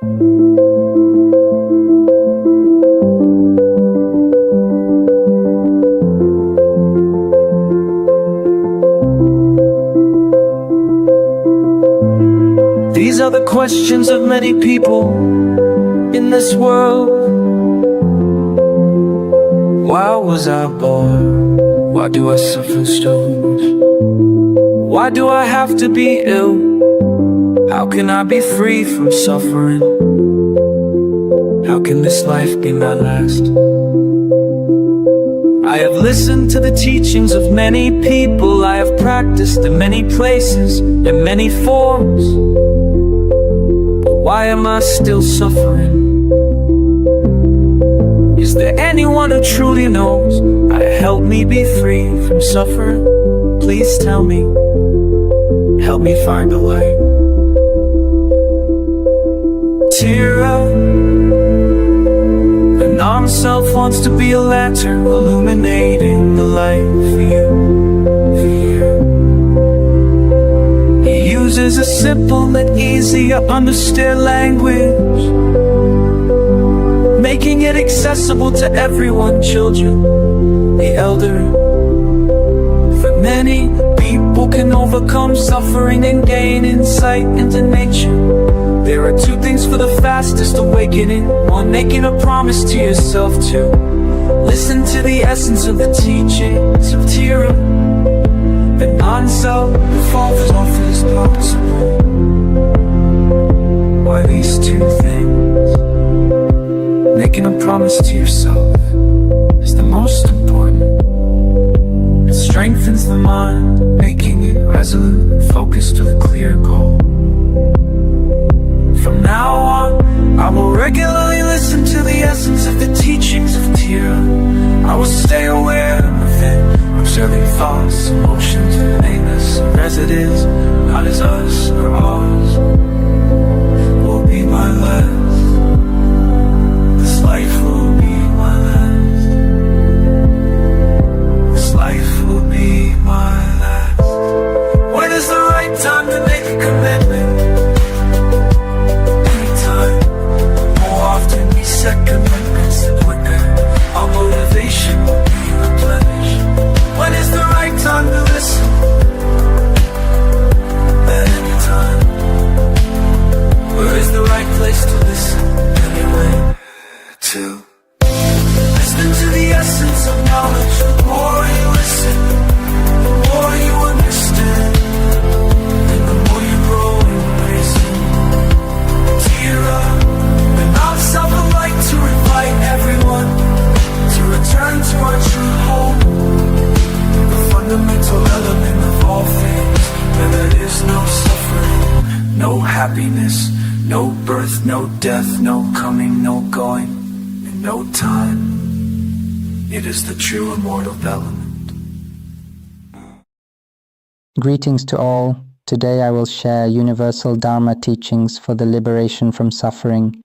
These are the questions of many people in this world. Why was I born? Why do I suffer so much? Why do I have to be ill? How can I be free from suffering? How can this life be my last? I have listened to the teachings of many people. I have practiced in many places, in many forms. But why am I still suffering? Is there anyone who truly knows how to help me be free from suffering? Please tell me. Help me find a light. Tear up. The non-self wants to be a lantern, illuminating the light for you, for you. He uses a simple and easy to understand language, making it accessible to everyone, children, the elder. For many, people can overcome suffering and gain insight into nature. There are two things for the fastest awakening. One, making a promise to yourself to listen to the essence of the teachings of Tira. The non-self, the fault is often as possible. Why these two things? Making a promise to yourself is the most important. It strengthens the mind, making it resolute and focused with a clear goal. From now on, I will regularly listen to the essence of the teachings of Tira. I will stay aware of it, observing thoughts, emotions, nameless, as it is, not as us or ours. Will be my last. This life will be my last. This life will be my last. When is the right time to make a commitment? Set commitments that quicker, our motivation will be replenished. When is the right time to listen? At any time. Where is the right place to listen? Anyway, to listen to the essence of knowledge. The more you listen, the more you understand, and the more you grow in wisdom. Tear up. To invite everyone to return to our true home, the fundamental element of all things, where there is no suffering, no happiness, no birth, no death, no coming, no going, and no time. It is the true immortal element. Greetings to all. Today I will share universal Dharma teachings for the liberation from suffering.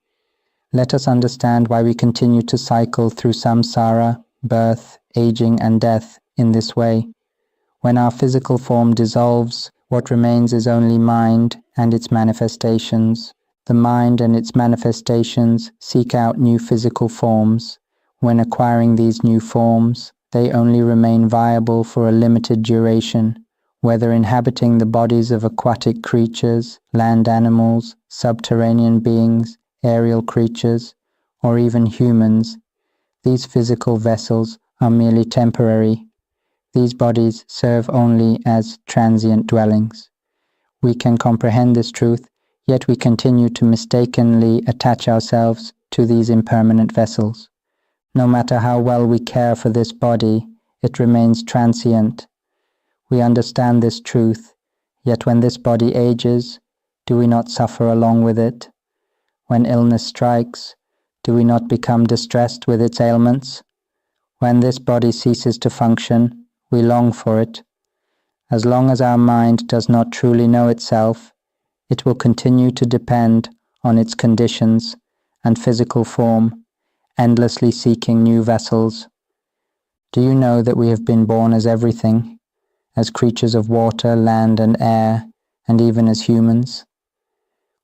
Let us understand why we continue to cycle through samsara, birth, aging and death in this way. When our physical form dissolves, what remains is only mind and its manifestations. The mind and its manifestations seek out new physical forms. When acquiring these new forms, they only remain viable for a limited duration, whether inhabiting the bodies of aquatic creatures, land animals, subterranean beings, aerial creatures, or even humans. These physical vessels are merely temporary. These bodies serve only as transient dwellings. We can comprehend this truth, yet we continue to mistakenly attach ourselves to these impermanent vessels. No matter how well we care for this body, it remains transient. We understand this truth, yet when this body ages, do we not suffer along with it? When illness strikes, do we not become distressed with its ailments? When this body ceases to function, we long for it. As long as our mind does not truly know itself, it will continue to depend on its conditions and physical form, endlessly seeking new vessels. Do you know that we have been born as everything, as creatures of water, land and air, and even as humans?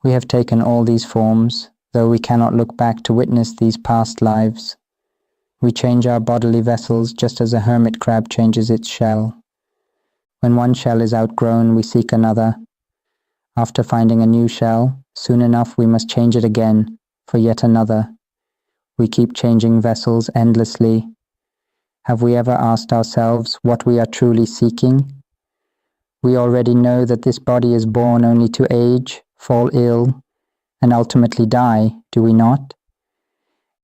We have taken all these forms though we cannot look back to witness these past lives. We change our bodily vessels just as a hermit crab changes its shell. When one shell is outgrown, we seek another. After finding a new shell, soon enough we must change it again for yet another. We keep changing vessels endlessly. Have we ever asked ourselves what we are truly seeking? We already know that this body is born only to age, fall ill, and ultimately die, do we not?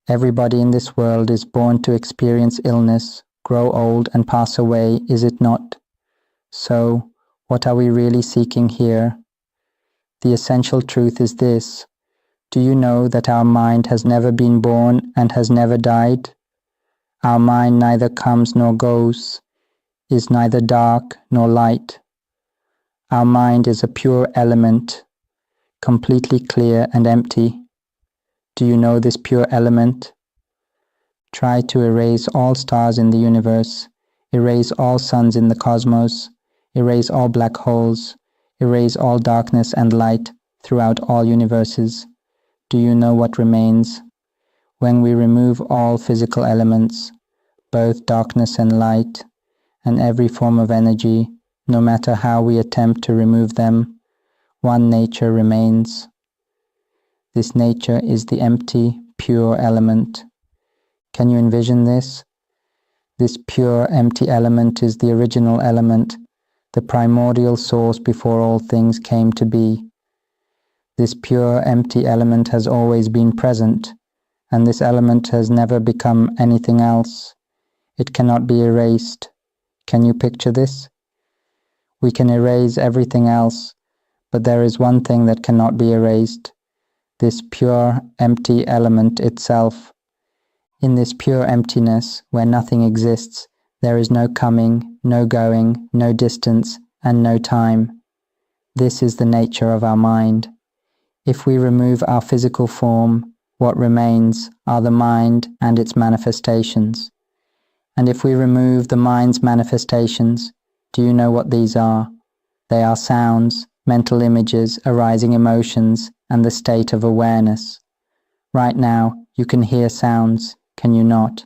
Everybody in this world is born to experience illness, grow old, and pass away, is it not? So, what are we really seeking here? The essential truth is this. Do you know that our mind has never been born and has never died? Our mind neither comes nor goes, is neither dark nor light. Our mind is a pure element, completely clear and empty. Do you know this pure element? Try to erase all stars in the universe, erase all suns in the cosmos, erase all black holes, erase all darkness and light throughout all universes. Do you know what remains? When we remove all physical elements, both darkness and light, and every form of energy, no matter how we attempt to remove them, one nature remains. This nature is the empty, pure element. Can you envision this? This pure, empty element is the original element, the primordial source before all things came to be. This pure, empty element has always been present, and this element has never become anything else. It cannot be erased. Can you picture this? We can erase everything else, but there is one thing that cannot be erased. This pure, empty element itself. In this pure emptiness, where nothing exists, there is no coming, no going, no distance, and no time. This is the nature of our mind. If we remove our physical form, what remains are the mind and its manifestations. And if we remove the mind's manifestations, do you know what these are? They are sounds, mental images, arising emotions, and the state of awareness. Right now, you can hear sounds, can you not?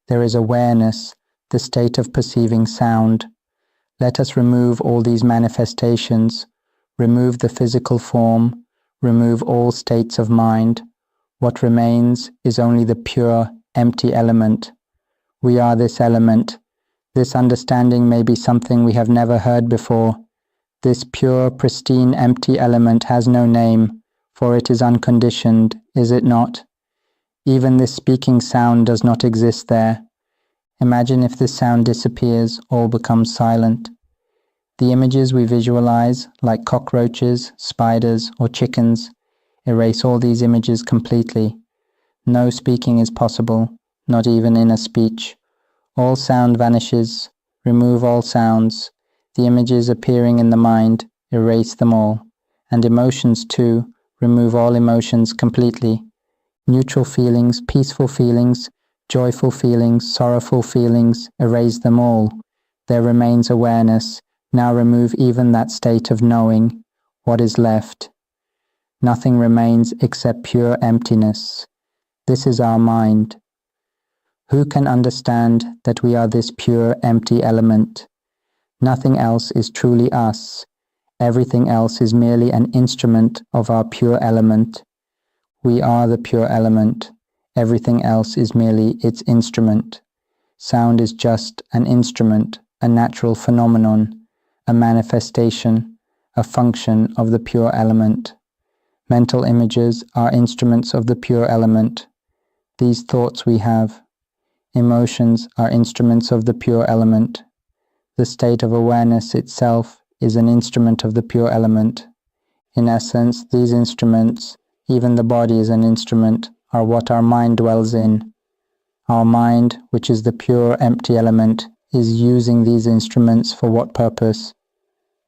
There is awareness, the state of perceiving sound. Let us remove all these manifestations, remove the physical form, remove all states of mind. What remains is only the pure, empty element. We are this element. This understanding may be something we have never heard before. This pure, pristine, empty element has no name, for it is unconditioned, is it not? Even this speaking sound does not exist there. Imagine if this sound disappears, all becomes silent. The images we visualize, like cockroaches, spiders, or chickens, erase all these images completely. No speaking is possible, not even in a speech. All sound vanishes. Remove all sounds. The images appearing in the mind, erase them all. And emotions too, remove all emotions completely. Neutral feelings, peaceful feelings, joyful feelings, sorrowful feelings, erase them all. There remains awareness. Now remove even that state of knowing. What is left? Nothing remains except pure emptiness. This is our mind. Who can understand that we are this pure, empty element? Nothing else is truly us. Everything else is merely an instrument of our pure element. We are the pure element. Everything else is merely its instrument. Sound is just an instrument, a natural phenomenon, a manifestation, a function of the pure element. Mental images are instruments of the pure element. These thoughts we have. Emotions are instruments of the pure element. The state of awareness itself is an instrument of the pure element. In essence, these instruments, even the body is an instrument, are what our mind dwells in. Our mind, which is the pure, empty element, is using these instruments for what purpose?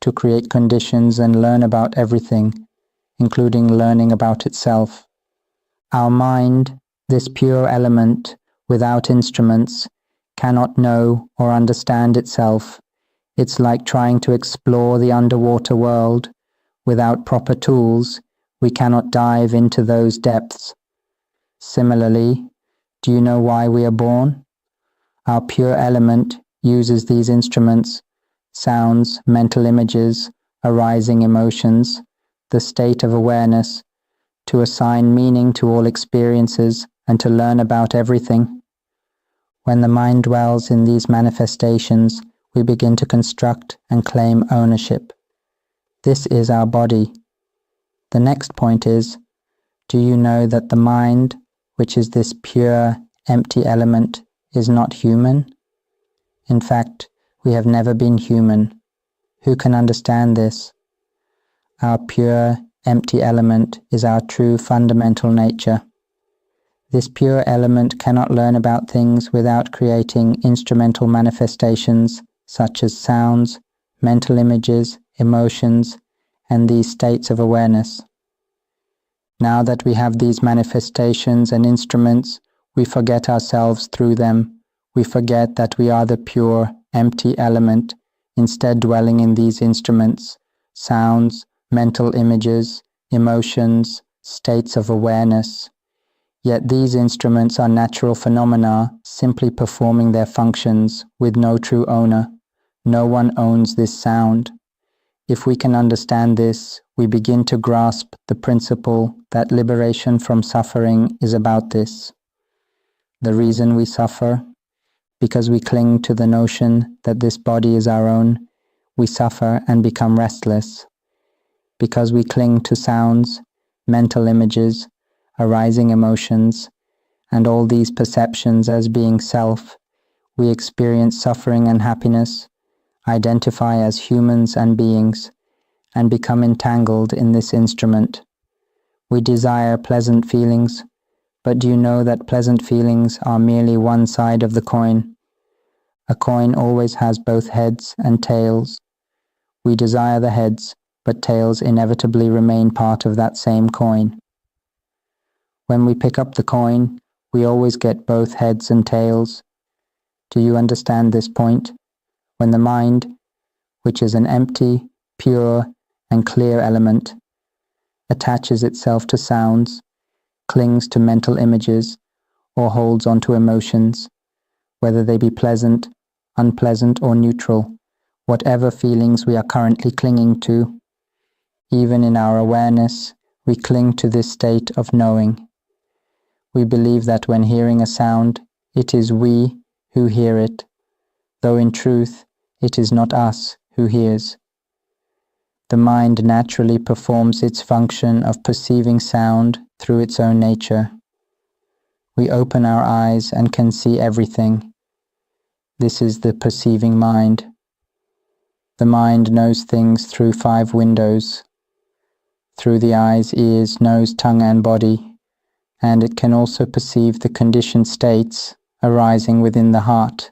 To create conditions and learn about everything, including learning about itself. Our mind, this pure element, without instruments, cannot know or understand itself. It's like trying to explore the underwater world. Without proper tools, We cannot dive into those depths. Similarly, do you know why we are born? Our pure element uses these instruments, sounds, mental images, arising emotions, the state of awareness, to assign meaning to all experiences and to learn about everything. When the mind dwells in these manifestations, we begin to construct and claim ownership. This is our body. The next point is, do you know that the mind, which is this pure, empty element, is not human? In fact, we have never been human. Who can understand this? Our pure, empty element is our true fundamental nature. This pure element cannot learn about things without creating instrumental manifestations such as sounds, mental images, emotions, and these states of awareness. Now that we have these manifestations and instruments, we forget ourselves through them. We forget that we are the pure, empty element, instead dwelling in these instruments, sounds, mental images, emotions, states of awareness. Yet these instruments are natural phenomena, simply performing their functions with no true owner. No one owns this sound. If we can understand this, we begin to grasp the principle that liberation from suffering is about this. The reason we suffer? Because we cling to the notion that this body is our own, we suffer and become restless. Because we cling to sounds, mental images, arising emotions, and all these perceptions as being self, we experience suffering and happiness, identify as humans and beings, and become entangled in this instrument. We desire pleasant feelings, but do you know that pleasant feelings are merely one side of the coin? A coin always has both heads and tails. We desire the heads, but tails inevitably remain part of that same coin. When we pick up the coin, we always get both heads and tails. Do you understand this point? When the mind, which is an empty, pure, and clear element, attaches itself to sounds, clings to mental images, or holds onto emotions, whether they be pleasant, unpleasant, or neutral, whatever feelings we are currently clinging to, even in our awareness, we cling to this state of knowing. We believe that when hearing a sound, it is we who hear it, though in truth, it is not us who hears. The mind naturally performs its function of perceiving sound through its own nature. We open our eyes and can see everything. This is the perceiving mind. The mind knows things through 5 windows, through the eyes, ears, nose, tongue, and body, and it can also perceive the conditioned states arising within the heart.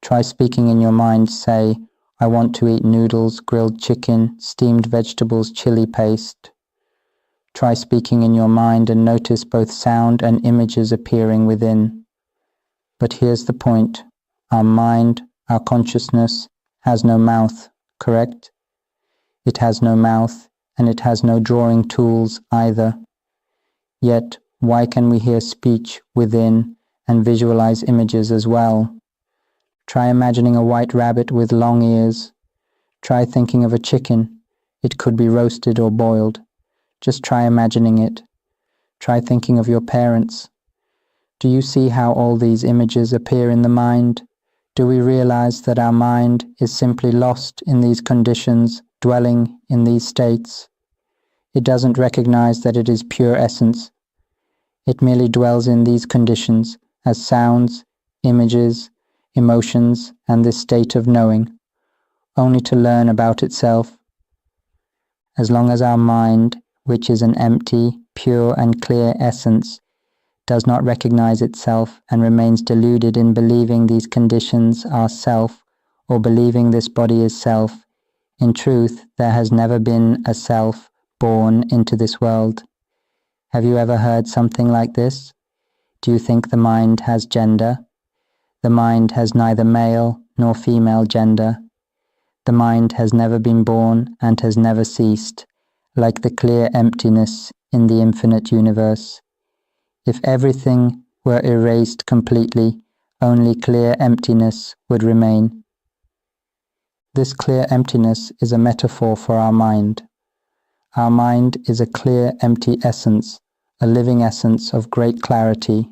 Try speaking in your mind, say, I want to eat noodles, grilled chicken, steamed vegetables, chili paste. Try speaking in your mind and notice both sound and images appearing within. But here's the point. Our mind, our consciousness, has no mouth, correct? It has no mouth, and it has no drawing tools either. Yet, why can we hear speech within and visualize images as well? Try imagining a white rabbit with long ears. Try thinking of a chicken. It could be roasted or boiled. Just try imagining it. Try thinking of your parents. Do you see how all these images appear in the mind? Do we realize that our mind is simply lost in these conditions, dwelling in these states? It doesn't recognize that it is pure essence. It merely dwells in these conditions as sounds, images, emotions, and this state of knowing, only to learn about itself. As long as our mind, which is an empty, pure, and clear essence, does not recognize itself and remains deluded in believing these conditions are self, or believing this body is self, in truth, there has never been a self born into this world. Have you ever heard something like this? Do you think the mind has gender? The mind has neither male nor female gender. The mind has never been born and has never ceased, like the clear emptiness in the infinite universe. If everything were erased completely, only clear emptiness would remain. This clear emptiness is a metaphor for our mind. Our mind is a clear, empty essence, a living essence of great clarity.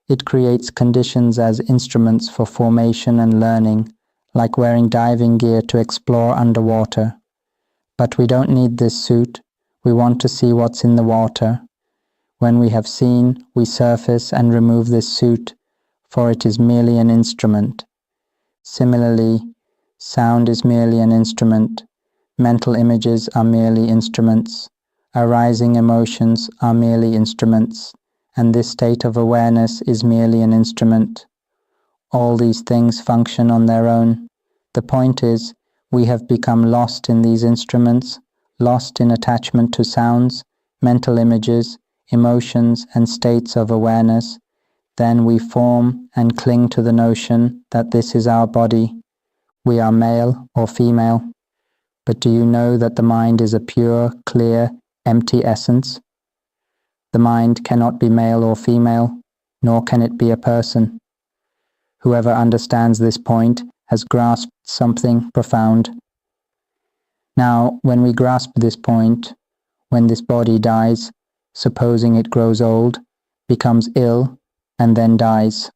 It creates conditions as instruments for formation and learning, like wearing diving gear to explore underwater. But we don't need this suit. We want to see what's in the water. When we have seen, we surface and remove this suit, for it is merely an instrument. Similarly, sound is merely an instrument. Mental images are merely instruments. Arising emotions are merely instruments, and this state of awareness is merely an instrument. All these things function on their own. The point is, we have become lost in these instruments, lost in attachment to sounds, mental images, emotions, and states of awareness. Then we form and cling to the notion that this is our body. We are male or female. But do you know that the mind is a pure, clear, empty essence? The mind cannot be male or female, nor can it be a person. Whoever understands this point has grasped something profound. Now, when we grasp this point, when this body dies, supposing it grows old, becomes ill, and then dies,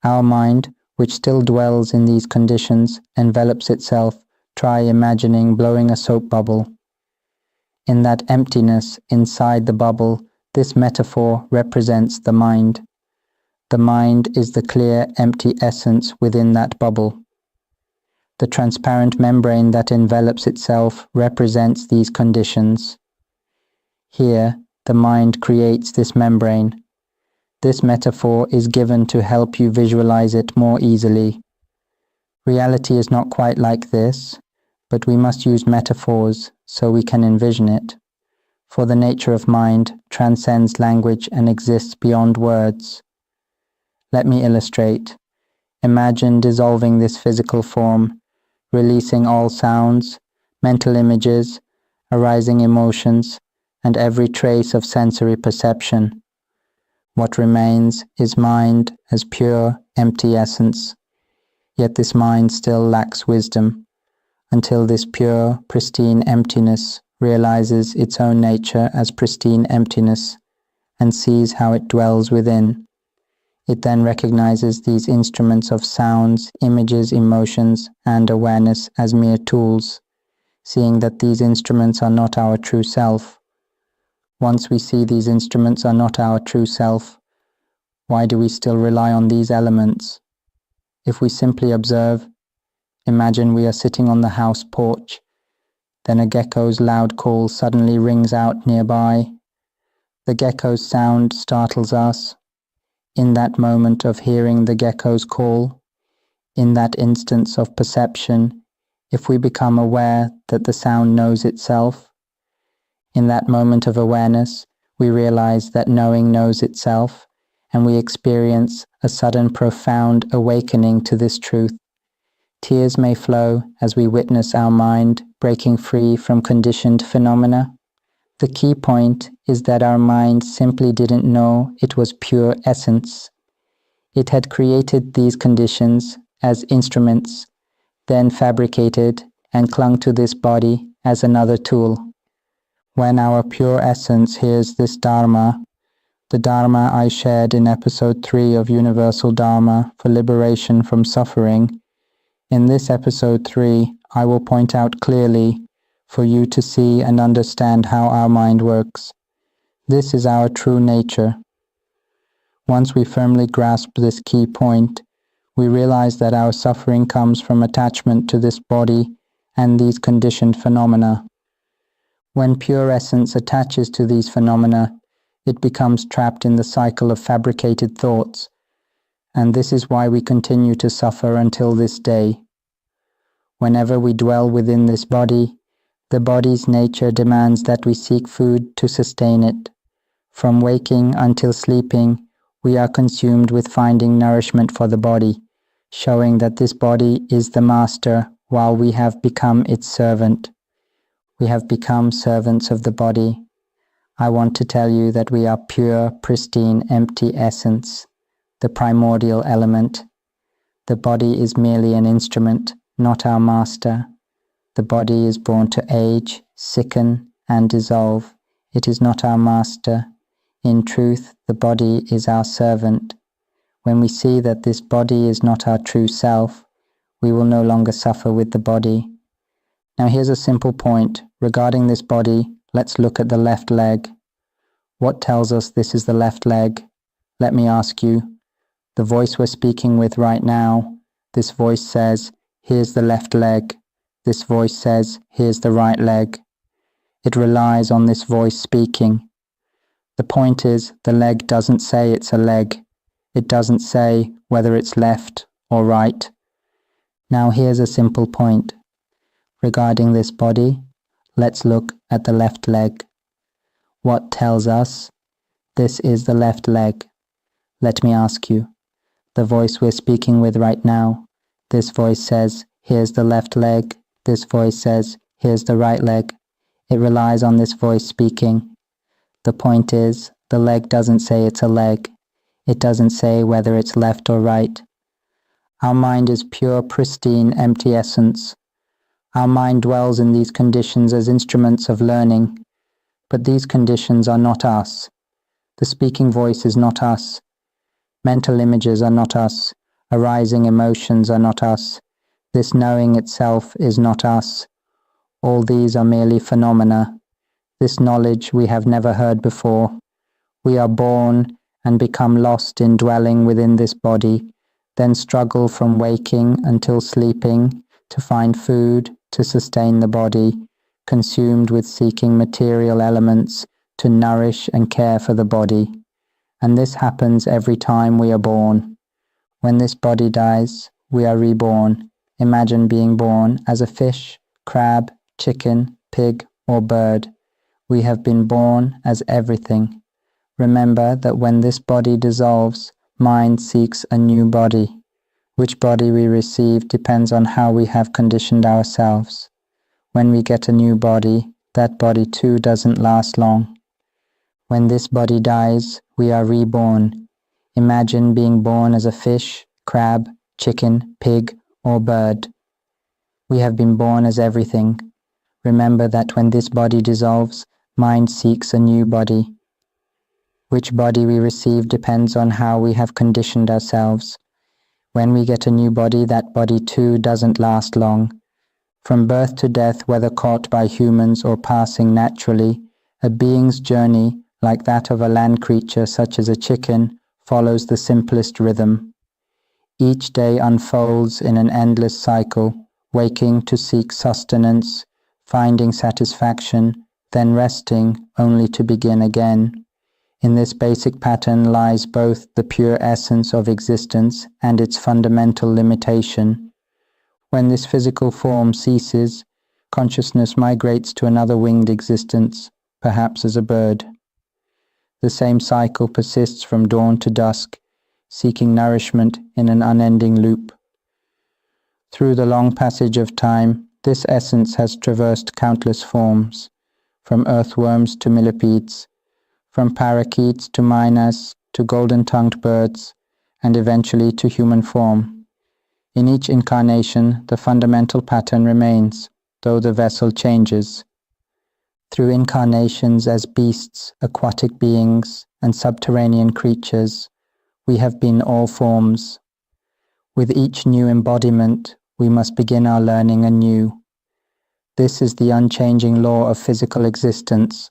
our mind, which still dwells in these conditions, envelops itself. Try imagining blowing a soap bubble. In that emptiness inside the bubble, this metaphor represents the mind. The mind is the clear, empty essence within that bubble. The transparent membrane that envelops itself represents these conditions. Here, the mind creates this membrane. This metaphor is given to help you visualize it more easily. Reality is not quite like this, but we must use metaphors so we can envision it. For the nature of mind transcends language and exists beyond words. Let me illustrate. Imagine dissolving this physical form, releasing all sounds, mental images, arising emotions, and every trace of sensory perception. What remains is mind as pure, empty essence. Yet this mind still lacks wisdom, until this pure, pristine emptiness realizes its own nature as pristine emptiness and sees how it dwells within. It then recognizes these instruments of sounds, images, emotions, and awareness as mere tools, seeing that these instruments are not our true self. Once we see these instruments are not our true self, why do we still rely on these elements? If we simply observe, imagine we are sitting on the house porch. Then a gecko's loud call suddenly rings out nearby. The gecko's sound startles us. In that moment of hearing the gecko's call, in that instance of perception, if we become aware that the sound knows itself, in that moment of awareness, we realize that knowing knows itself, and we experience a sudden profound awakening to this truth. Tears may flow as we witness our mind breaking free from conditioned phenomena. The key point is that our mind simply didn't know it was pure essence. It had created these conditions as instruments, then fabricated and clung to this body as another tool. When our pure essence hears this Dharma, the Dharma I shared in episode 3 of Universal Dharma for Liberation from Suffering, in this episode 3, I will point out clearly for you to see and understand how our mind works. This is our true nature. Once we firmly grasp this key point, we realize that our suffering comes from attachment to this body and these conditioned phenomena. When pure essence attaches to these phenomena, it becomes trapped in the cycle of fabricated thoughts, and this is why we continue to suffer until this day. Whenever we dwell within this body, the body's nature demands that we seek food to sustain it. From waking until sleeping, we are consumed with finding nourishment for the body, showing that this body is the master while we have become its servant. We have become servants of the body. I want to tell you that we are pure, pristine, empty essence, the primordial element. The body is merely an instrument, not our master. The body is born to age, sicken, and dissolve. It is not our master. In truth, the body is our servant. When we see that this body is not our true self, we will no longer suffer with the body. Now here's a simple point. Regarding this body, let's look at the left leg. What tells us this is the left leg? Let me ask you. The voice we're speaking with right now, this voice says, here's the left leg. This voice says, here's the right leg. It relies on this voice speaking. The point is, the leg doesn't say it's a leg. It doesn't say whether it's left or right. Now here's a simple point. Regarding this body, let's look at the left leg. What tells us this is the left leg? Let me ask you. The voice we're speaking with right now, this voice says, here's the left leg. This voice says, here's the right leg. It relies on this voice speaking. The point is, the leg doesn't say it's a leg. It doesn't say whether it's left or right. Our mind is pure, pristine, empty essence. Our mind dwells in these conditions as instruments of learning. But these conditions are not us. The speaking voice is not us. Mental images are not us. Arising emotions are not us. This knowing itself is not us. All these are merely phenomena. This knowledge we have never heard before. We are born and become lost in dwelling within this body, then struggle from waking until sleeping to find food to sustain the body, consumed with seeking material elements to nourish and care for the body. And this happens every time we are born. When this body dies, we are reborn. Imagine being born as a fish, crab, chicken, pig, or bird. We have been born as everything. Remember that when this body dissolves, mind seeks a new body. Which body we receive depends on how we have conditioned ourselves. When we get a new body, that body too doesn't last long. When this body dies, we are reborn. Imagine being born as a fish, crab, chicken, pig, or bird. We have been born as everything. Remember that when this body dissolves, mind seeks a new body. Which body we receive depends on how we have conditioned ourselves. When we get a new body, that body too doesn't last long. From birth to death, whether caught by humans or passing naturally, a being's journey, like that of a land creature such as a chicken, follows the simplest rhythm. Each day unfolds in an endless cycle, waking to seek sustenance, finding satisfaction, then resting only to begin again. In this basic pattern lies both the pure essence of existence and its fundamental limitation. When this physical form ceases, consciousness migrates to another winged existence, perhaps as a bird. The same cycle persists from dawn to dusk, seeking nourishment in an unending loop. Through the long passage of time, this essence has traversed countless forms, from earthworms to millipedes, from parakeets to mynas to golden-tongued birds, and eventually to human form. In each incarnation, the fundamental pattern remains, though the vessel changes. Through incarnations as beasts, aquatic beings, and subterranean creatures, we have been all forms. With each new embodiment, we must begin our learning anew. This is the unchanging law of physical existence.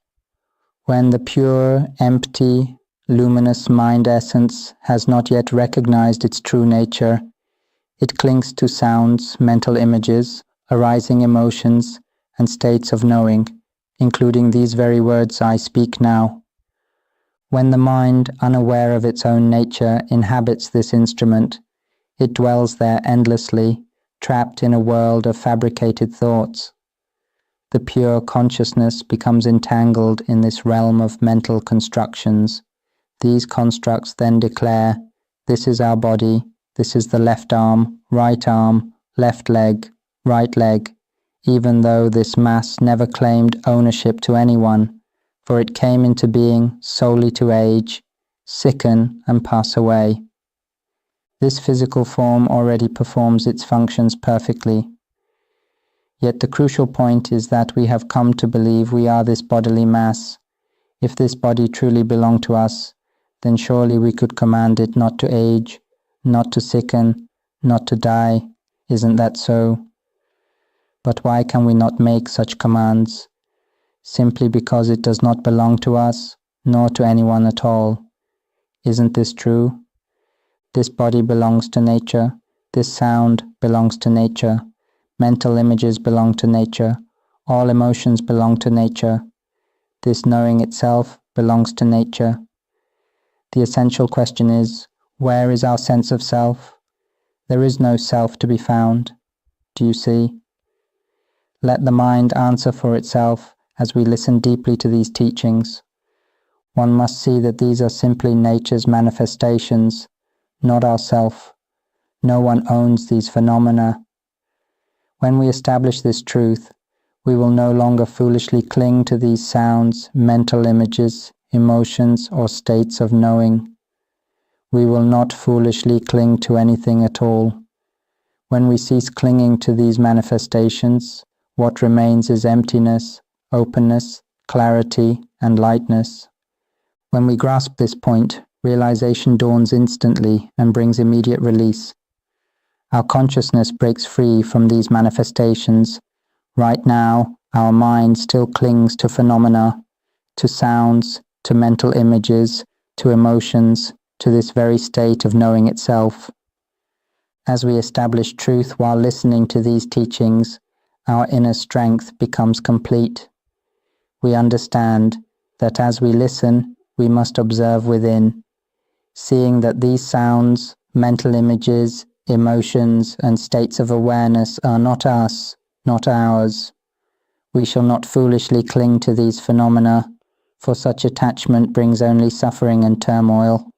When the pure, empty, luminous mind essence has not yet recognized its true nature, it clings to sounds, mental images, arising emotions, and states of knowing, including these very words I speak now. When the mind, unaware of its own nature, inhabits this instrument, it dwells there endlessly, trapped in a world of fabricated thoughts. The pure consciousness becomes entangled in this realm of mental constructions. These constructs then declare, this is our body, this is the left arm, right leg, right leg. even though this mass never claimed ownership to anyone, for it came into being solely to age, sicken, and pass away. This physical form already performs its functions perfectly. Yet the crucial point is that we have come to believe we are this bodily mass. If this body truly belonged to us, then surely we could command it not to age, not to sicken, not to die. Isn't that so? But why can we not make such commands? Simply because it does not belong to us, nor to anyone at all. Isn't this true? This body belongs to nature. This sound belongs to nature. Mental images belong to nature. All emotions belong to nature. This knowing itself belongs to nature. The essential question is, where is our sense of self? There is no self to be found. Do you see? Let the mind answer for itself as we listen deeply to these teachings. One must see that these are simply nature's manifestations, not ourself. No one owns these phenomena. When we establish this truth, we will no longer foolishly cling to these sounds, mental images, emotions, or states of knowing. We will not foolishly cling to anything at all. When we cease clinging to these manifestations, what remains is emptiness, openness, clarity, and lightness. When we grasp this point, realization dawns instantly and brings immediate release. Our consciousness breaks free from these manifestations. Right now, our mind still clings to phenomena, to sounds, to mental images, to emotions, to this very state of knowing itself. As we establish truth while listening to these teachings, our inner strength becomes complete. We understand that as we listen, we must observe within, seeing that these sounds, mental images, emotions, and states of awareness are not us, not ours. We shall not foolishly cling to these phenomena, for such attachment brings only suffering and turmoil.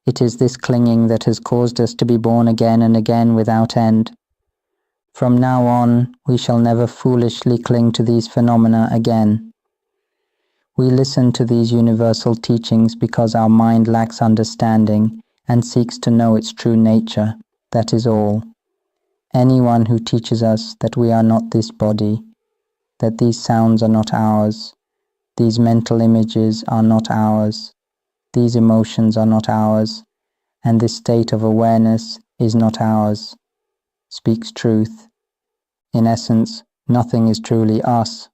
It is this clinging that has caused us to be born again and again without end. From now on, we shall never foolishly cling to these phenomena again. We listen to these universal teachings because our mind lacks understanding and seeks to know its true nature. That is all. Anyone who teaches us that we are not this body, that these sounds are not ours, these mental images are not ours, these emotions are not ours, and this state of awareness is not ours, speaks truth. In essence, nothing is truly us.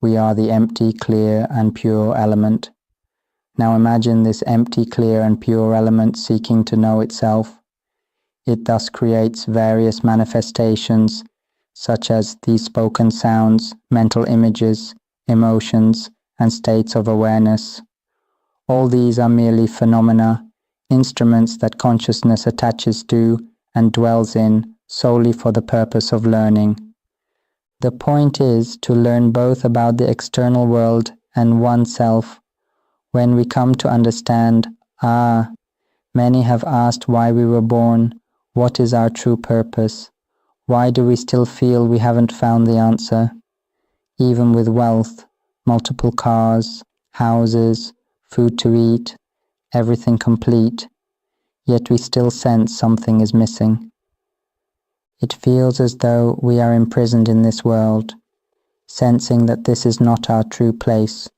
We are the empty, clear, and pure element. Now imagine this empty, clear, and pure element seeking to know itself. It thus creates various manifestations, such as these spoken sounds, mental images, emotions, and states of awareness. All these are merely phenomena, instruments that consciousness attaches to and dwells in solely for the purpose of learning. The point is to learn both about the external world and oneself. When we come to understand, many have asked why we were born, what is our true purpose? Why do we still feel we haven't found the answer? Even with wealth, multiple cars, houses, food to eat, everything complete, yet we still sense something is missing. It feels as though we are imprisoned in this world, sensing that this is not our true place,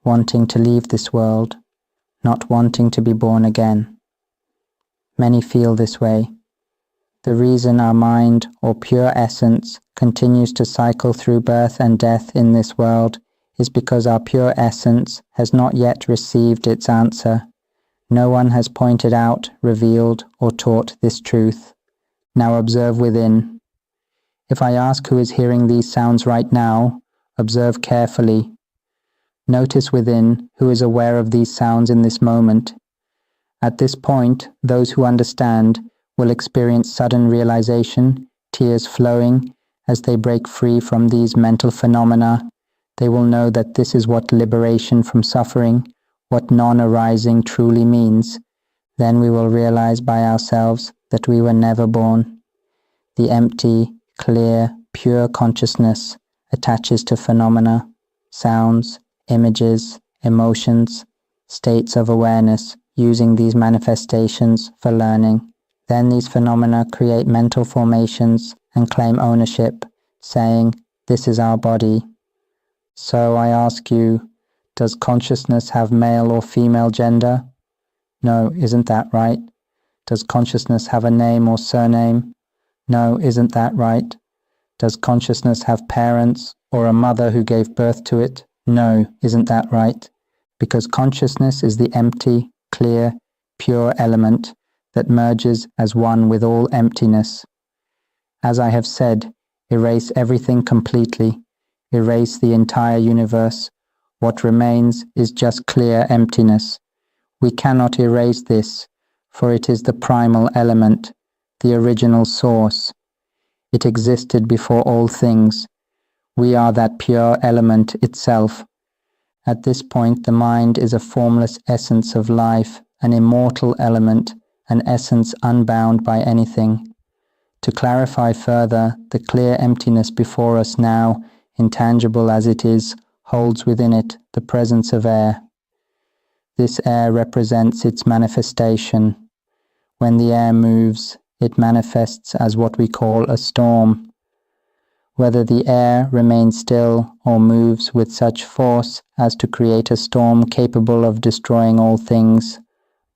wanting to leave this world, not wanting to be born again. Many feel this way. The reason our mind, or pure essence, continues to cycle through birth and death in this world is because our pure essence has not yet received its answer. No one has pointed out, revealed, or taught this truth. Now observe within. If I ask who is hearing these sounds right now, observe carefully. Notice within who is aware of these sounds in this moment. At this point, those who understand will experience sudden realization, tears flowing, as they break free from these mental phenomena. They will know that this is what liberation from suffering, what non-arising truly means. Then we will realize by ourselves that we were never born. The empty, clear, pure consciousness attaches to phenomena, sounds, images, emotions, states of awareness, using these manifestations for learning. Then these phenomena create mental formations and claim ownership, saying, "This is our body." So I ask you, does consciousness have male or female gender? No, isn't that right? Does consciousness have a name or surname? No, isn't that right? Does consciousness have parents or a mother who gave birth to it? No, isn't that right? Because consciousness is the empty, clear, pure element that merges as one with all emptiness. As I have said, erase everything completely, erase the entire universe. What remains is just clear emptiness. We cannot erase this, for it is the primal element, the original source. It existed before all things. We are that pure element itself. At this point, the mind is a formless essence of life, an immortal element, an essence unbound by anything. To clarify further, the clear emptiness before us now, intangible as it is, holds within it the presence of air. This air represents its manifestation. When the air moves, it manifests as what we call a storm. Whether the air remains still or moves with such force as to create a storm capable of destroying all things,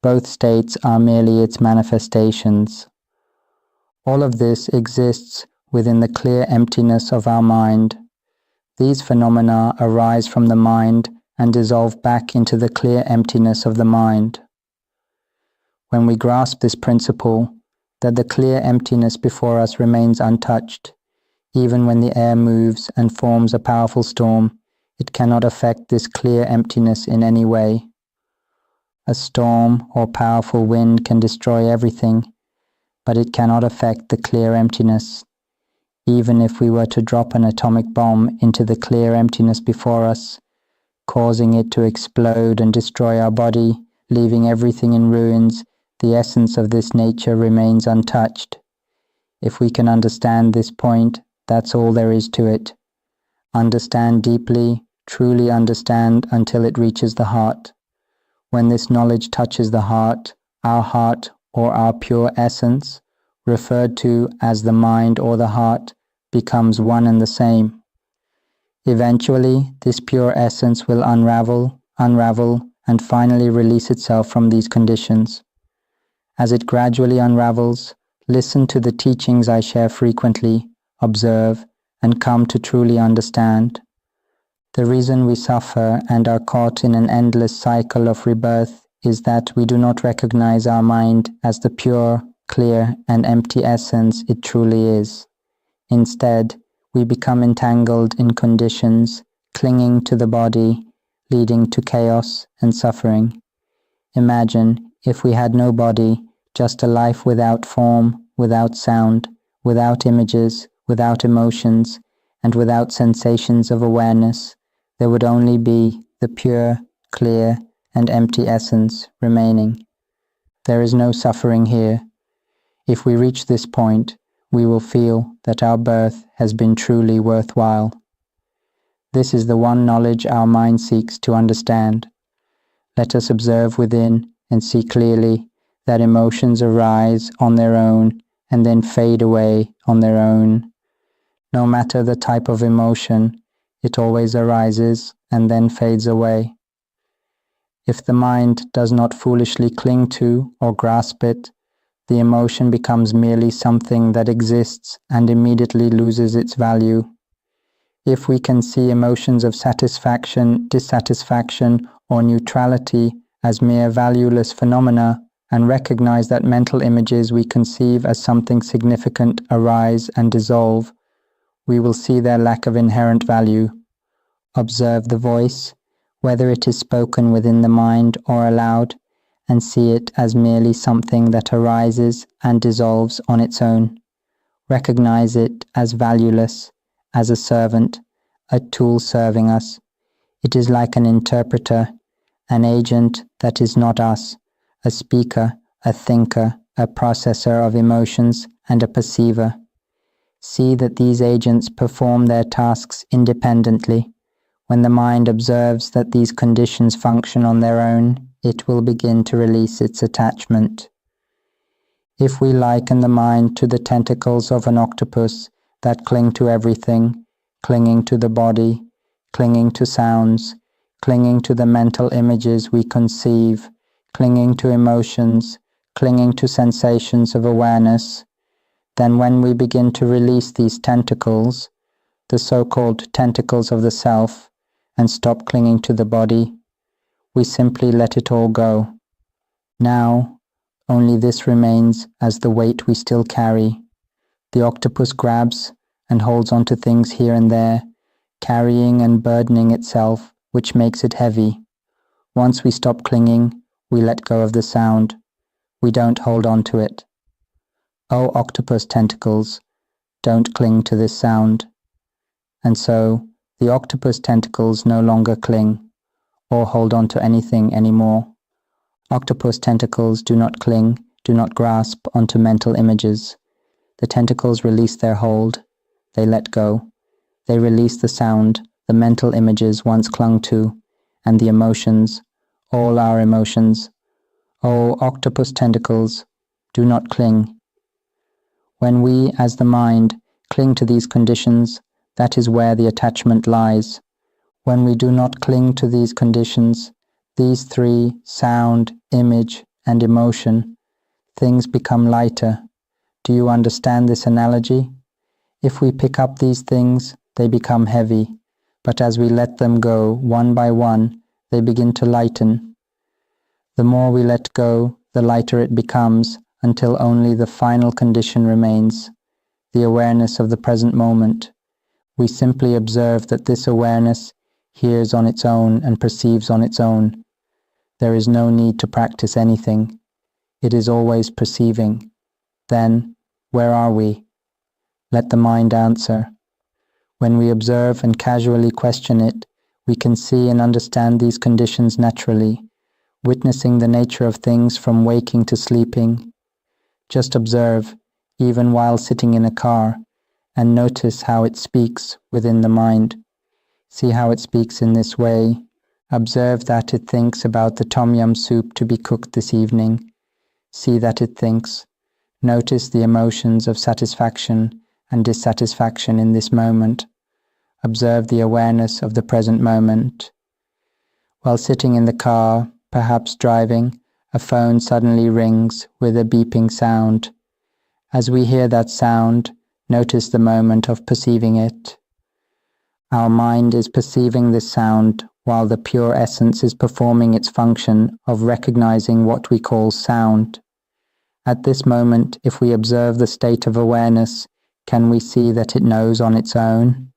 both states are merely its manifestations. All of this exists within the clear emptiness of our mind. These phenomena arise from the mind and dissolve back into the clear emptiness of the mind. When we grasp this principle, that the clear emptiness before us remains untouched, even when the air moves and forms a powerful storm, it cannot affect this clear emptiness in any way. A storm or powerful wind can destroy everything, but it cannot affect the clear emptiness. Even if we were to drop an atomic bomb into the clear emptiness before us, causing it to explode and destroy our body, leaving everything in ruins, the essence of this nature remains untouched. If we can understand this point, that's all there is to it. Understand deeply, truly understand until it reaches the heart. When this knowledge touches the heart, or our pure essence, referred to as the mind or the heart, becomes one and the same. Eventually, this pure essence will unravel, and finally release itself from these conditions. As it gradually unravels, listen to the teachings I share frequently, observe, and come to truly understand. The reason we suffer and are caught in an endless cycle of rebirth is that we do not recognize our mind as the pure, clear, and empty essence it truly is. Instead, we become entangled in conditions, clinging to the body, leading to chaos and suffering. Imagine if we had no body, just a life without form, without sound, without images, without emotions, and without sensations of awareness. There would only be the pure, clear, and empty essence remaining. There is no suffering here. If we reach this point, we will feel that our birth has been truly worthwhile. This is the one knowledge our mind seeks to understand. Let us observe within and see clearly that emotions arise on their own and then fade away on their own. No matter the type of emotion, it always arises and then fades away. If the mind does not foolishly cling to or grasp it, the emotion becomes merely something that exists and immediately loses its value. If we can see emotions of satisfaction, dissatisfaction, or neutrality as mere valueless phenomena, and recognize that mental images we conceive as something significant arise and dissolve, we will see their lack of inherent value. Observe the voice, whether it is spoken within the mind or aloud, and see it as merely something that arises and dissolves on its own. Recognize it as valueless, as a servant, a tool serving us. It is like an interpreter, an agent that is not us, a speaker, a thinker, a processor of emotions, and a perceiver. See that these agents perform their tasks independently. When the mind observes that these conditions function on their own, it will begin to release its attachment. If we liken the mind to the tentacles of an octopus that cling to everything, clinging to the body, clinging to sounds, clinging to the mental images we conceive, clinging to emotions, clinging to sensations of awareness, then when we begin to release these tentacles, the so-called tentacles of the self, and stop clinging to the body, we simply let it all go. Now, only this remains as the weight we still carry. The octopus grabs and holds onto things here and there, carrying and burdening itself, which makes it heavy. Once we stop clinging, we let go of the sound. We don't hold on to it. Oh, octopus tentacles, don't cling to this sound. And so, the octopus tentacles no longer cling or hold on to anything anymore. Octopus tentacles do not cling, do not grasp onto mental images. The tentacles release their hold. They let go. They release the sound the mental images once clung to, and the emotions, all our emotions. Oh, octopus tentacles, do not cling. When we, as the mind, cling to these conditions, that is where the attachment lies. When we do not cling to these conditions, these three, sound, image, and emotion, things become lighter. Do you understand this analogy? If we pick up these things, they become heavy, but as we let them go one by one, they begin to lighten. The more we let go, the lighter it becomes, until only the final condition remains, the awareness of the present moment. We simply observe that this awareness hears on its own and perceives on its own. There is no need to practice anything. It is always perceiving. Then, where are we? Let the mind answer. When we observe and casually question it, we can see and understand these conditions naturally, witnessing the nature of things from waking to sleeping. Just observe, even while sitting in a car, and notice how it speaks within the mind. See how it speaks in this way. Observe that it thinks about the tom yum soup to be cooked this evening. See that it thinks. Notice the emotions of satisfaction and dissatisfaction in this moment. Observe the awareness of the present moment. While sitting in the car, perhaps driving, a phone suddenly rings with a beeping sound. As we hear that sound, notice the moment of perceiving it. Our mind is perceiving this sound while the pure essence is performing its function of recognizing what we call sound. At this moment, if we observe the state of awareness, can we see that it knows on its own?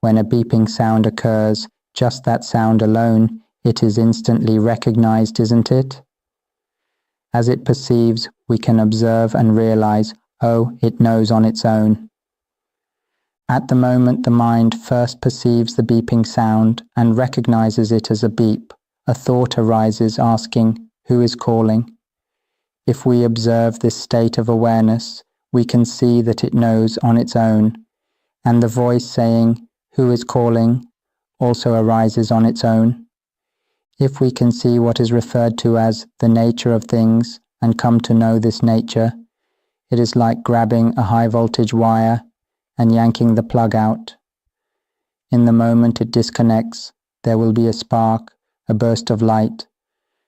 When a beeping sound occurs, just that sound alone, it is instantly recognized, isn't it? As it perceives, we can observe and realize, oh, it knows on its own. At the moment the mind first perceives the beeping sound and recognizes it as a beep, a thought arises asking, who is calling? If we observe this state of awareness, we can see that it knows on its own, and the voice saying, who is calling, also arises on its own. If we can see what is referred to as the nature of things and come to know this nature, it is like grabbing a high voltage wire and yanking the plug out. In the moment it disconnects, there will be a spark, a burst of light.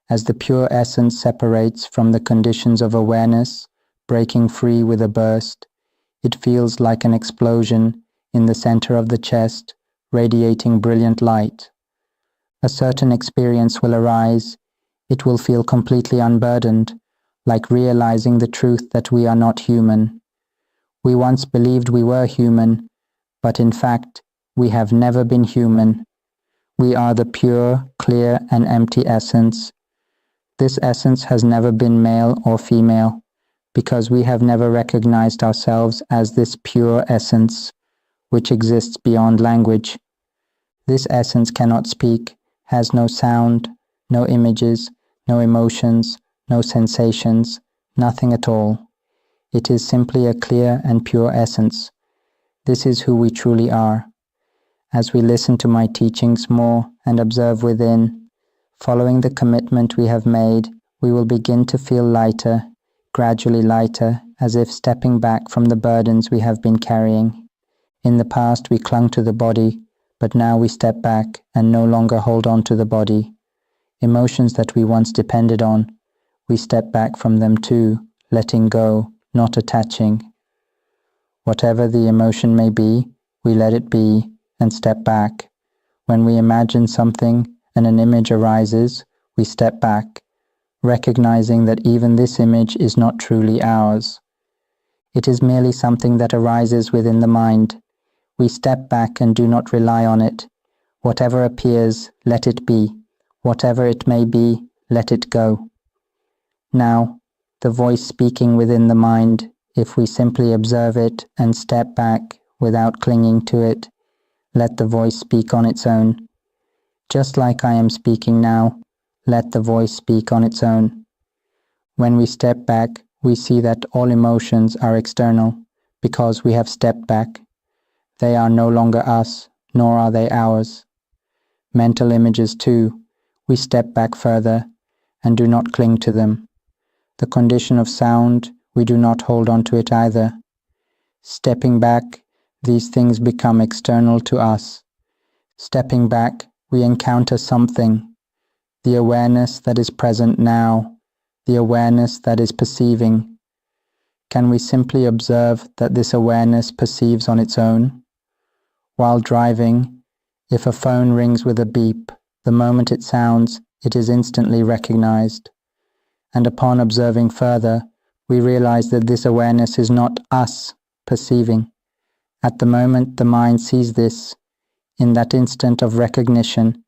As the pure essence separates from the conditions of awareness, breaking free with a burst, it feels like an explosion in the center of the chest, radiating brilliant light. A certain experience will arise. It will feel completely unburdened, like realizing the truth that we are not human. We once believed we were human, but in fact, we have never been human. We are the pure, clear, and empty essence. This essence has never been male or female, because we have never recognized ourselves as this pure essence, which exists beyond language. This essence cannot speak, has no sound, no images, no emotions, no sensations, nothing at all. It is simply a clear and pure essence. This is who we truly are. As we listen to my teachings more and observe within, following the commitment we have made, we will begin to feel lighter, gradually lighter, as if stepping back from the burdens we have been carrying. In the past we clung to the body, but now we step back and no longer hold on to the body. Emotions that we once depended on, we step back from them too, letting go, not attaching. Whatever the emotion may be, we let it be and step back. When we imagine something and an image arises, we step back, recognizing that even this image is not truly ours. It is merely something that arises within the mind. We step back and do not rely on it. Whatever appears, let it be. Whatever it may be, let it go. Now, the voice speaking within the mind, if we simply observe it and step back without clinging to it, let the voice speak on its own. Just like I am speaking now, let the voice speak on its own. When we step back, we see that all emotions are external, because we have stepped back. They are no longer us, nor are they ours. Mental images too, we step back further and do not cling to them. The condition of sound, we do not hold on to it either. Stepping back, these things become external to us. Stepping back, we encounter something, the awareness that is present now, the awareness that is perceiving. Can we simply observe that this awareness perceives on its own? While driving, if a phone rings with a beep, the moment it sounds, it is instantly recognized. And upon observing further, we realize that this awareness is not us perceiving. At the moment the mind sees this, in that instant of recognition,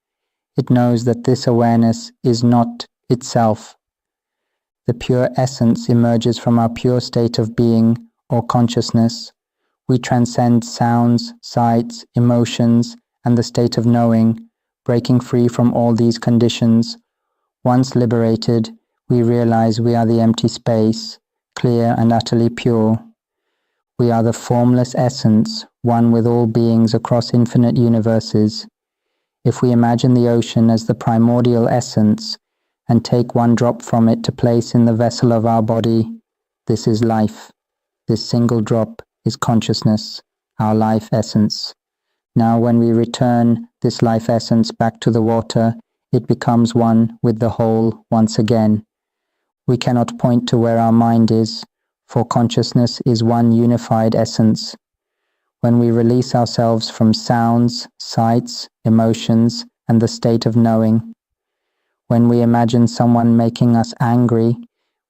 it knows that this awareness is not itself. The pure essence emerges from our pure state of being or consciousness. We transcend sounds, sights, emotions, and the state of knowing, breaking free from all these conditions. Once liberated, we realize we are the empty space, clear and utterly pure. We are the formless essence, one with all beings across infinite universes. If we imagine the ocean as the primordial essence and take one drop from it to place in the vessel of our body, this is life. This single drop is consciousness, our life essence. Now when we return this life essence back to the water, it becomes one with the whole once again. We cannot point to where our mind is, for consciousness is one unified essence. When we release ourselves from sounds, sights, emotions, and the state of knowing, when we imagine someone making us angry,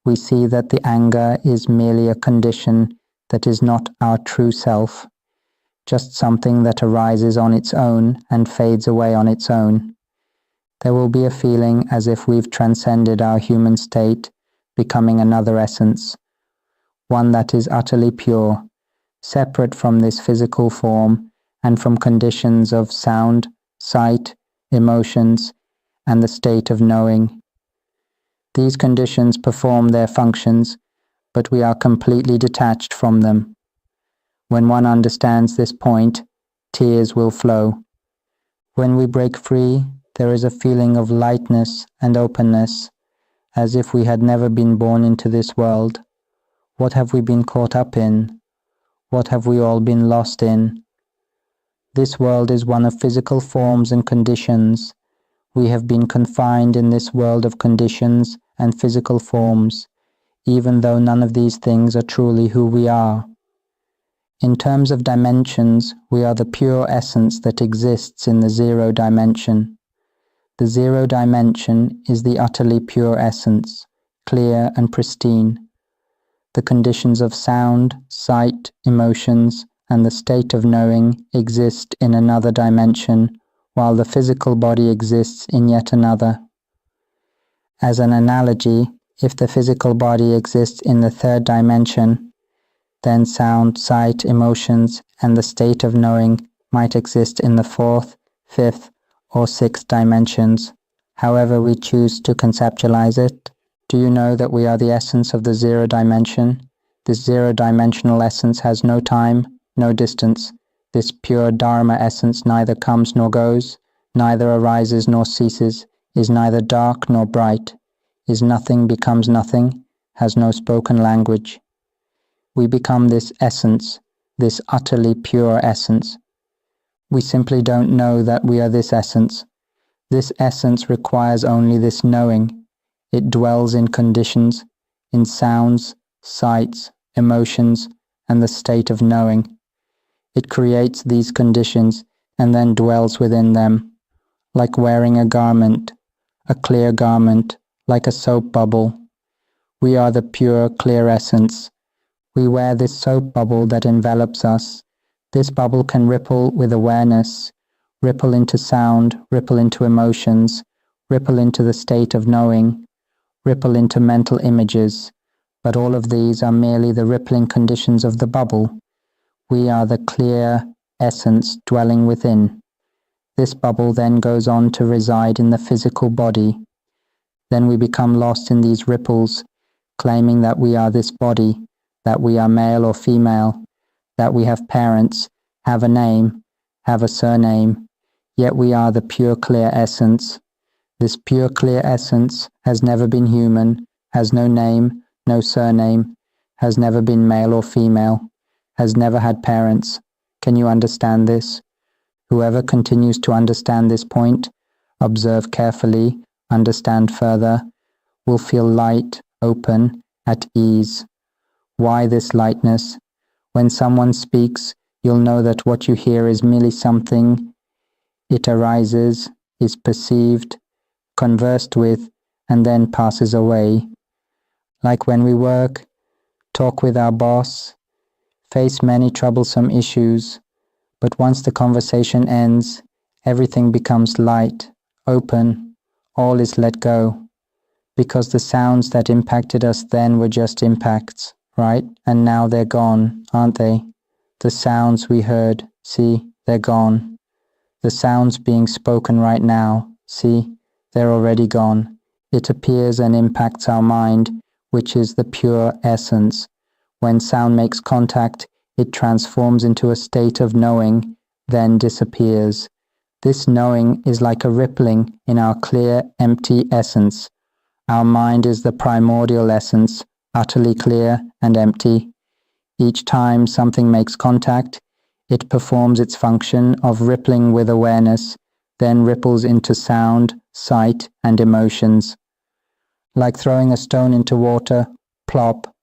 we see that the anger is merely a condition that is not our true self, just something that arises on its own and fades away on its own. There will be a feeling as if we've transcended our human state, becoming another essence, one that is utterly pure, separate from this physical form and from conditions of sound, sight, emotions, and the state of knowing. These conditions perform their functions, but we are completely detached from them. When one understands this point, tears will flow. When we break free, there is a feeling of lightness and openness, as if we had never been born into this world. What have we been caught up in? What have we all been lost in? This world is one of physical forms and conditions. We have been confined in this world of conditions and physical forms, even though none of these things are truly who we are. In terms of dimensions, we are the pure essence that exists in the zero dimension. The zero dimension is the utterly pure essence, clear and pristine. The conditions of sound, sight, emotions, and the state of knowing exist in another dimension, while the physical body exists in yet another. As an analogy, if the physical body exists in the third dimension, then sound, sight, emotions, and the state of knowing might exist in the fourth, fifth, or sixth dimensions, however we choose to conceptualize it. Do you know that we are the essence of the zero dimension? This zero-dimensional essence has no time, no distance. This pure Dharma essence neither comes nor goes, neither arises nor ceases, is neither dark nor bright, is nothing, becomes nothing, has no spoken language. We become this essence, this utterly pure essence. We simply don't know that we are this essence. This essence requires only this knowing. It dwells in conditions, in sounds, sights, emotions, and the state of knowing. It creates these conditions and then dwells within them, like wearing a garment, a clear garment, like a soap bubble. We are the pure, clear essence. We wear this soap bubble that envelops us. This bubble can ripple with awareness, ripple into sound, ripple into emotions, ripple into the state of knowing, ripple into mental images, but all of these are merely the rippling conditions of the bubble. We are the clear essence dwelling within. This bubble then goes on to reside in the physical body. Then we become lost in these ripples, claiming that we are this body, that we are male or female, that we have parents, have a name, have a surname, yet we are the pure clear essence. This pure clear essence has never been human, has no name, no surname, has never been male or female, has never had parents. Can you understand this? Whoever continues to understand this point, observe carefully, understand further, will feel light, open, at ease. Why this lightness? When someone speaks, you'll know that what you hear is merely something. It arises, is perceived, conversed with, and then passes away. Like when we work, talk with our boss, face many troublesome issues, but once the conversation ends, everything becomes light, open, all is let go. Because the sounds that impacted us then were just impacts, right? And now they're gone, aren't they? The sounds we heard, see, they're gone. The sounds being spoken right now, see, they're already gone. It appears and impacts our mind, which is the pure essence. When sound makes contact, it transforms into a state of knowing, then disappears. This knowing is like a rippling in our clear, empty essence. Our mind is the primordial essence, utterly clear and empty. Each time something makes contact, it performs its function of rippling with awareness, then ripples into sound, sight, and emotions. Like throwing a stone into water, plop,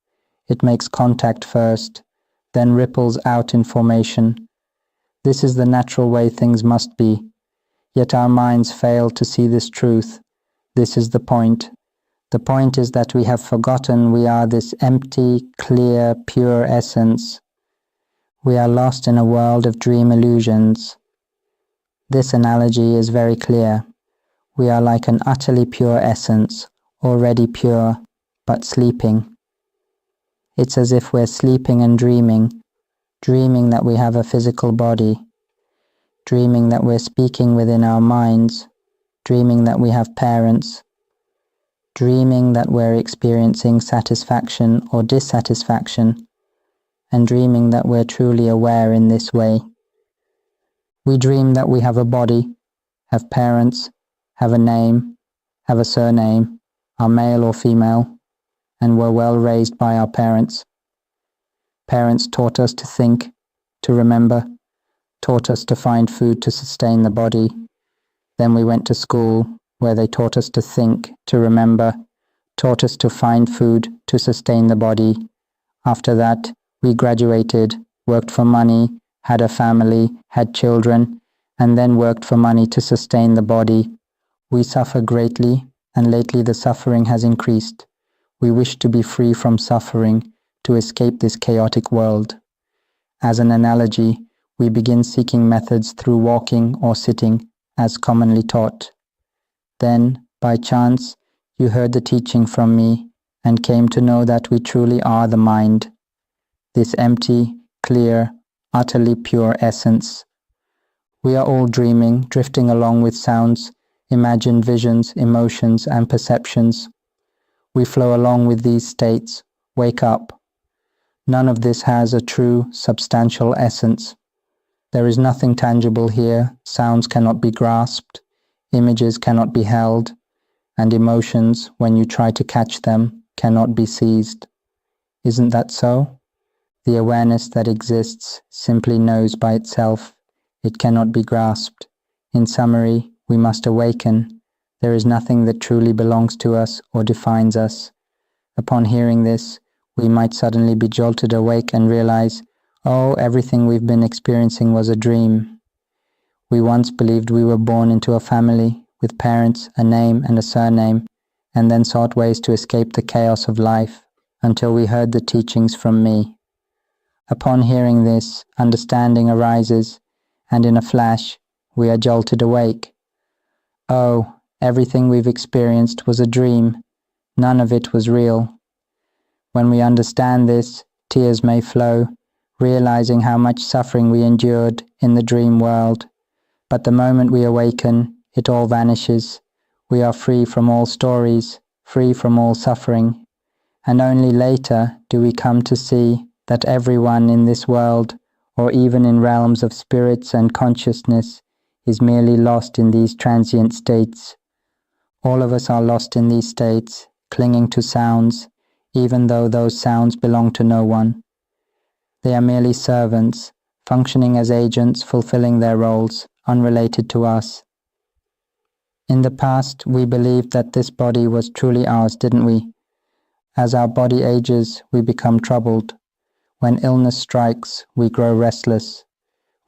it makes contact first, then ripples out in formation. This is the natural way things must be. Yet our minds fail to see this truth. This is the point. The point is that we have forgotten we are this empty, clear, pure essence. We are lost in a world of dream illusions. This analogy is very clear. We are like an utterly pure essence, already pure, but sleeping. It's as if we're sleeping and dreaming that we have a physical body, dreaming that we're speaking within our minds, dreaming that we have parents, dreaming that we're experiencing satisfaction or dissatisfaction, and dreaming that we're truly aware in this way. We dream that we have a body, have parents, have a name, have a surname, are male or female, and were well raised by our parents. Parents taught us to think, to remember, taught us to find food to sustain the body. Then we went to school, where they taught us to think, to remember, taught us to find food to sustain the body. After that, we graduated, worked for money, had a family, had children, and then worked for money to sustain the body. We suffer greatly, and lately the suffering has increased. We wish to be free from suffering, to escape this chaotic world. As an analogy, we begin seeking methods through walking or sitting, as commonly taught. Then, by chance, you heard the teaching from me and came to know that we truly are the mind, this empty, clear, utterly pure essence. We are all dreaming, drifting along with sounds, imagined visions, emotions, and perceptions. We flow along with these states, wake up. None of this has a true, substantial essence. There is nothing tangible here, sounds cannot be grasped, images cannot be held, and emotions, when you try to catch them, cannot be seized. Isn't that so? The awareness that exists simply knows by itself. It cannot be grasped. In summary, we must awaken. There is nothing that truly belongs to us or defines us. Upon hearing this, we might suddenly be jolted awake and realize, oh, everything we've been experiencing was a dream. We once believed we were born into a family, with parents, a name and a surname, and then sought ways to escape the chaos of life, until we heard the teachings from me. Upon hearing this, understanding arises, and in a flash, we are jolted awake. Oh, everything we've experienced was a dream. None of it was real. When we understand this, tears may flow, realizing how much suffering we endured in the dream world. But the moment we awaken, it all vanishes. We are free from all stories, free from all suffering. And only later do we come to see that everyone in this world, or even in realms of spirits and consciousness, is merely lost in these transient states. All of us are lost in these states, clinging to sounds, even though those sounds belong to no one. They are merely servants, functioning as agents, fulfilling their roles, unrelated to us. In the past, we believed that this body was truly ours, didn't we? As our body ages, we become troubled. When illness strikes, we grow restless.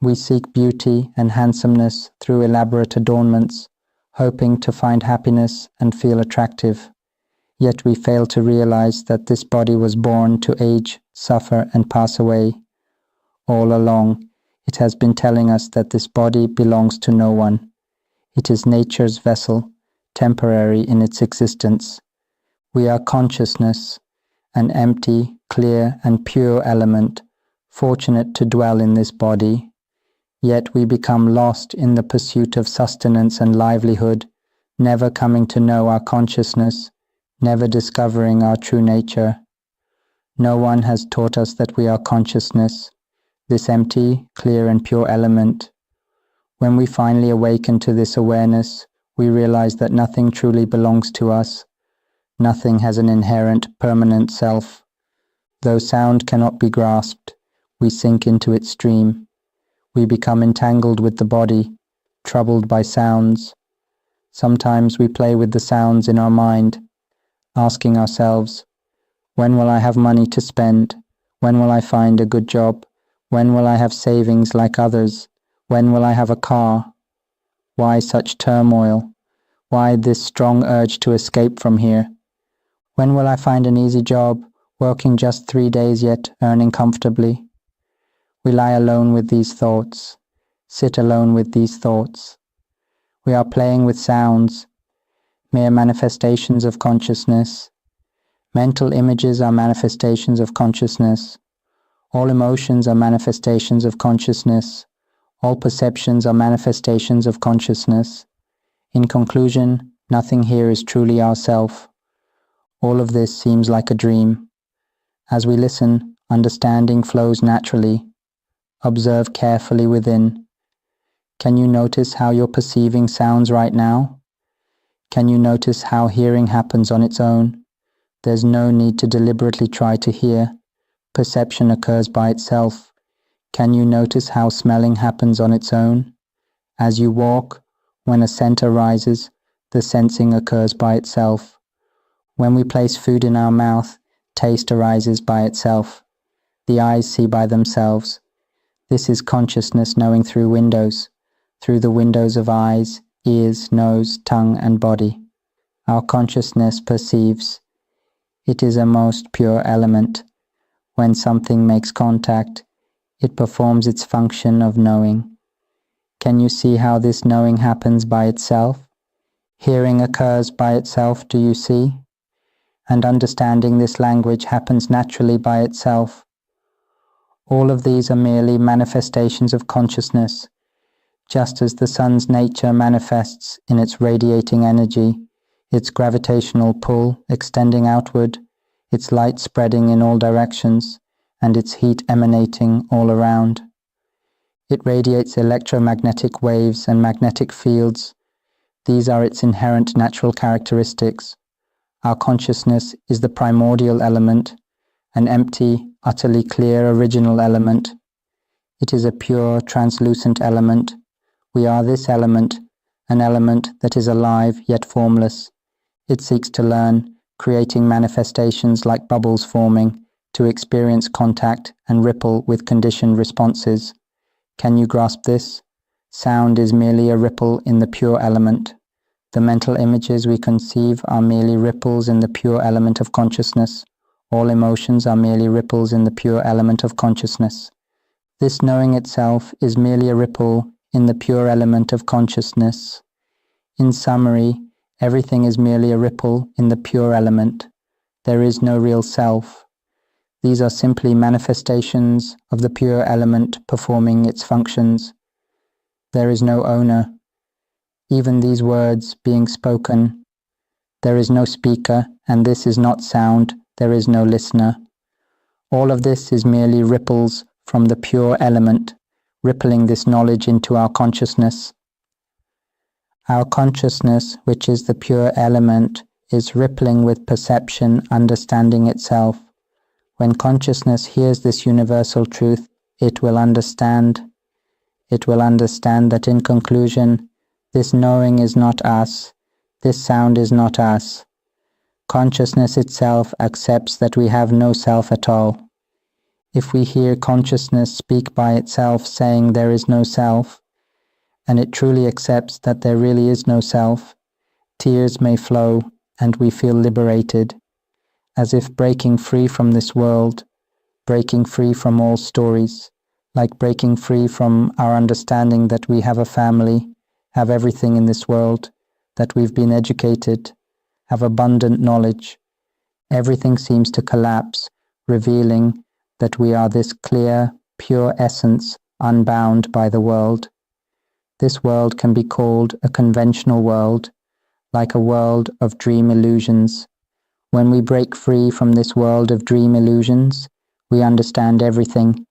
We seek beauty and handsomeness through elaborate adornments, hoping to find happiness and feel attractive. Yet we fail to realize that this body was born to age, suffer, and pass away. All along, it has been telling us that this body belongs to no one. It is nature's vessel, temporary in its existence. We are consciousness, an empty, clear, and pure element, fortunate to dwell in this body. Yet we become lost in the pursuit of sustenance and livelihood, never coming to know our consciousness, never discovering our true nature. No one has taught us that we are consciousness, this empty, clear and pure element. When we finally awaken to this awareness, we realize that nothing truly belongs to us. Nothing has an inherent, permanent self. Though sound cannot be grasped, we sink into its stream. We become entangled with the body, troubled by sounds. Sometimes we play with the sounds in our mind, asking ourselves, when will I have money to spend? When will I find a good job? When will I have savings like others? When will I have a car? Why such turmoil? Why this strong urge to escape from here? When will I find an easy job, working just 3 days yet earning comfortably? We lie alone with these thoughts, sit alone with these thoughts. We are playing with sounds, mere manifestations of consciousness. Mental images are manifestations of consciousness. All emotions are manifestations of consciousness. All perceptions are manifestations of consciousness. In conclusion, nothing here is truly ourself. All of this seems like a dream. As we listen, understanding flows naturally. Observe carefully within. Can you notice how you're perceiving sounds right now? Can you notice how hearing happens on its own? There's no need to deliberately try to hear. Perception occurs by itself. Can you notice how smelling happens on its own? As you walk, when a scent arises, the sensing occurs by itself. When we place food in our mouth, taste arises by itself. The eyes see by themselves. This is consciousness knowing through the windows of eyes, ears, nose, tongue, and body. Our consciousness perceives. It is a most pure element. When something makes contact, it performs its function of knowing. Can you see how this knowing happens by itself? Hearing occurs by itself, do you see? And understanding this language happens naturally by itself. All of these are merely manifestations of consciousness, just as the sun's nature manifests in its radiating energy, its gravitational pull extending outward, its light spreading in all directions, and its heat emanating all around. It radiates electromagnetic waves and magnetic fields. These are its inherent natural characteristics. Our consciousness is the primordial element, an empty, utterly clear original element. It is a pure, translucent element. We are this element, an element that is alive yet formless. It seeks to learn, creating manifestations like bubbles forming, to experience contact and ripple with conditioned responses. Can you grasp this? Sound is merely a ripple in the pure element. The mental images we conceive are merely ripples in the pure element of consciousness. All emotions are merely ripples in the pure element of consciousness. This knowing itself is merely a ripple in the pure element of consciousness. In summary, everything is merely a ripple in the pure element. There is no real self. These are simply manifestations of the pure element performing its functions. There is no owner. Even these words being spoken, there is no speaker, and this is not sound. There is no listener. All of this is merely ripples from the pure element, rippling this knowledge into our consciousness. Our consciousness, which is the pure element, is rippling with perception, understanding itself. When consciousness hears this universal truth, it will understand. It will understand that in conclusion, this knowing is not us, this sound is not us. Consciousness itself accepts that we have no self at all. If we hear consciousness speak by itself saying there is no self, and it truly accepts that there really is no self, tears may flow and we feel liberated, as if breaking free from this world, breaking free from all stories, like breaking free from our understanding that we have a family, have everything in this world, that we've been educated, have abundant knowledge. Everything seems to collapse, revealing that we are this clear, pure essence, unbound by the world. This world can be called a conventional world, like a world of dream illusions. When we break free from this world of dream illusions, we understand everything.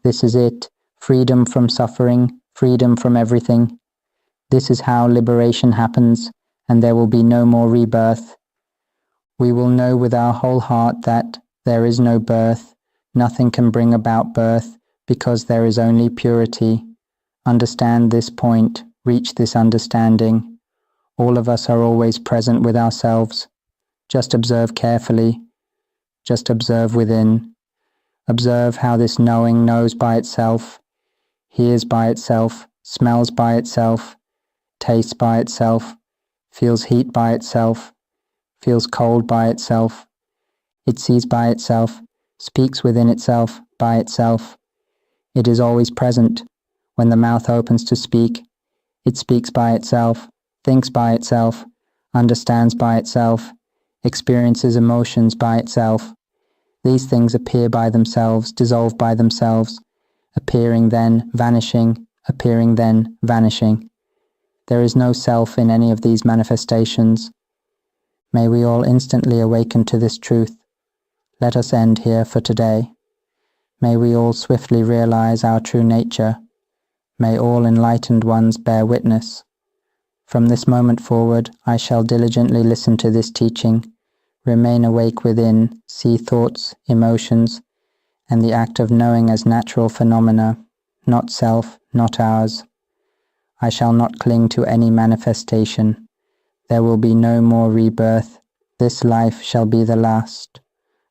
This is it, freedom from suffering, freedom from everything. This is how liberation happens, and there will be no more rebirth. We will know with our whole heart that there is no birth, nothing can bring about birth, because there is only purity. Understand this point, reach this understanding. All of us are always present with ourselves. Just observe carefully. Just observe within. Observe how this knowing knows by itself, hears by itself, smells by itself, tastes by itself, feels heat by itself, feels cold by itself. It sees by itself, speaks within itself by itself. It is always present. When the mouth opens to speak, it speaks by itself, thinks by itself, understands by itself, experiences emotions by itself. These things appear by themselves, dissolve by themselves, appearing then vanishing, appearing then vanishing. There is no self in any of these manifestations. May we all instantly awaken to this truth. Let us end here for today. May we all swiftly realize our true nature. May all enlightened ones bear witness. From this moment forward, I shall diligently listen to this teaching, remain awake within, see thoughts, emotions, and the act of knowing as natural phenomena, not self, not ours. I shall not cling to any manifestation. There will be no more rebirth. This life shall be the last.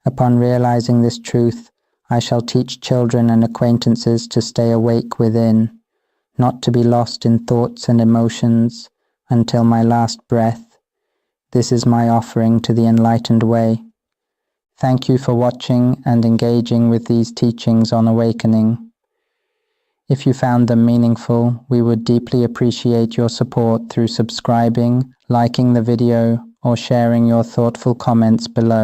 Upon realizing this truth, I shall teach children and acquaintances to stay awake within, not to be lost in thoughts and emotions until my last breath. This is my offering to the enlightened way. Thank you for watching and engaging with these teachings on awakening. If you found them meaningful, we would deeply appreciate your support through subscribing, liking the video, or sharing your thoughtful comments below.